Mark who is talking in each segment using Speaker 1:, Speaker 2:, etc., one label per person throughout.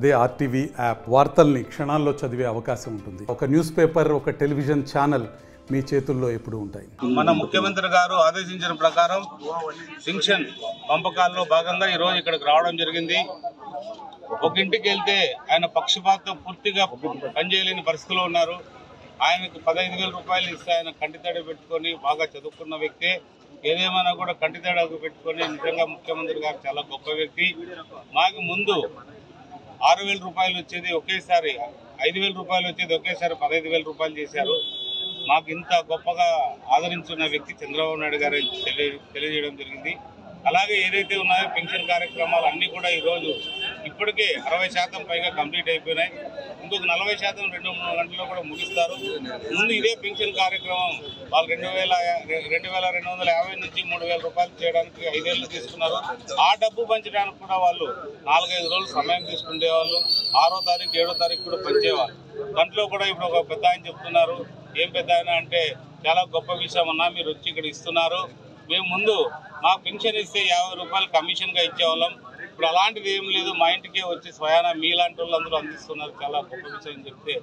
Speaker 1: అదే RTV app వార్తల్ని క్షణాల్లో చదివే అవకాశం ఉంటుంది. ఒక న్యూస్ పేపర్, ఒక టెలివిజన్ ఛానల్ మీ చేతుల్లో ఎప్పుడు ఉంటాయి.
Speaker 2: మన ముఖ్యమంత్రి గారు ఆదేశించిన ప్రకారం పింఛన్ పంపకాల్లో భాగంగా ఈరోజు ఇక్కడికి రావడం జరిగింది. ఒక ఇంటికి వెళ్తే ఆయన పక్షపాతం పూర్తిగా పనిచేయలేని పరిస్థితిలో ఉన్నారు. ఆయనకు 15,000 రూపాయలు ఇస్తే ఆయన కంటితడి పెట్టుకొని బాగా చదువుకున్న వ్యక్తే. ఏదేమైనా కూడా కంటితడి పెట్టుకొని నిజంగా ముఖ్యమంత్రి గారు చాలా గొప్ప వ్యక్తి. మాకు ముందు 6,000 రూపాయలు వచ్చేది ఒకేసారి 5,000 రూపాయలు వచ్చేది ఒకేసారి 15,000 రూపాయలు చేశారు. మాకు ఇంత గొప్పగా ఆదరించిన వ్యక్తి చంద్రబాబు నాయుడు గారు తెలియజేయడం జరిగింది. అలాగే ఏదైతే ఉన్నాయో పెన్షన్ కార్యక్రమాలు అన్నీ కూడా ఈరోజు ఇప్పటికే 60% పైగా కంప్లీట్ అయిపోయినాయి. ఇంకొక 40% 2-3 గంటల్లో కూడా ముగిస్తారు. ముందు ఇదే పెన్షన్ కార్యక్రమం వాళ్ళు 2,250 నుంచి 3,000 రూపాయలు చేయడానికి 5 ఏళ్ళు తీసుకున్నారు. ఆ డబ్బు పంచడానికి కూడా వాళ్ళు 4-5 రోజులు సమయం తీసుకునేవాళ్ళు. 6వ తారీఖు 7వ తారీఖు కూడా పంచేవాళ్ళు. దాంట్లో కూడా ఇప్పుడు ఒక పెద్ద ఆయన చెప్తున్నారు, ఏం పెద్ద ఆయన అంటే చాలా గొప్ప విషయం అన్నా, మీరు వచ్చి ఇక్కడ ఇస్తున్నారు. మేము ముందు మాకు పెన్షన్ ఇస్తే 50 రూపాయలు కమిషన్గా ఇచ్చేవాళ్ళం. ఇప్పుడు అలాంటిది ఏం లేదు, మా ఇంటికే వచ్చి స్వయాన మీలాంటి వాళ్ళు అందరూ అందిస్తున్నారు. చాలా గొప్ప విషయం చెప్తే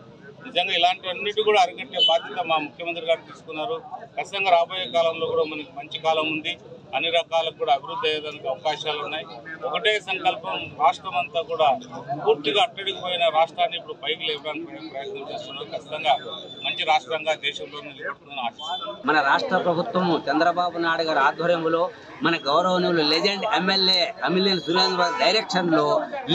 Speaker 2: నిజంగా ఇలాంటివన్నిటి కూడా అరికట్టే బాధ్యత మా ముఖ్యమంత్రి గారు తీసుకున్నారు. ఖచ్చితంగా రాబోయే కాలంలో కూడా మనకి మంచి కాలం ఉంది. అన్ని రకాలకు కూడా అభివృద్ధి అయ్యేదానికి అవకాశాలు ఉన్నాయి. ఒకటే సంకల్పం, రాష్ట్రం అంతా కూడా పూర్తిగా అట్టడిగిపోయిన రాష్ట్రాన్ని ఇప్పుడు పైకి లేవడానికి ప్రయత్నం చేస్తున్నారు. ఖచ్చితంగా మంచి రాష్ట్రంగా దేశంలో నిలబడుతుందని ఆశిస్తున్నాను.
Speaker 3: మన రాష్ట్ర ప్రభుత్వం చంద్రబాబు నాయుడు గారి ఆధ్వర్యంలో మన గౌరవనీయులు లెజెండ్ ఎమ్మెల్యే సురేంద్ర డైరెక్షన్లో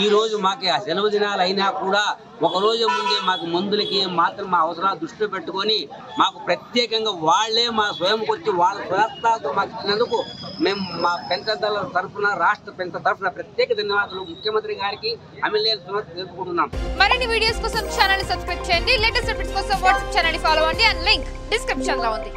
Speaker 3: ఈరోజు మాకు ఆ సెలవు దినాలు అయినా కూడా ఒకరోజు ముందే మాకు మందులకి మాత్రం మా అవసరాలు దృష్టిలో పెట్టుకొని మాకు ప్రత్యేకంగా వాళ్లే మా స్వయంకి వచ్చి వాళ్ళ స్వస్థతో మాకు ఇచ్చినందుకు మేము మా పెంచదల తరఫున రాష్ట్ర పెంచ తరఫున ప్రత్యేక ధన్యవాదాలు ముఖ్యమంత్రి గారికి ఎమ్మెల్యేలు తెలుపుకుంటున్నాం.
Speaker 4: మరిన్ని వీడియోస్ కోసం ఛానల్ సబ్స్క్రైబ్ చేయండి. లేటెస్ట్ అప్డేట్స్ కోసం వాట్సాప్ ఛానల్ ఫాలో అవ్వండి. అండ్ లింక్ డిస్క్రిప్షన్ లో ఉంది.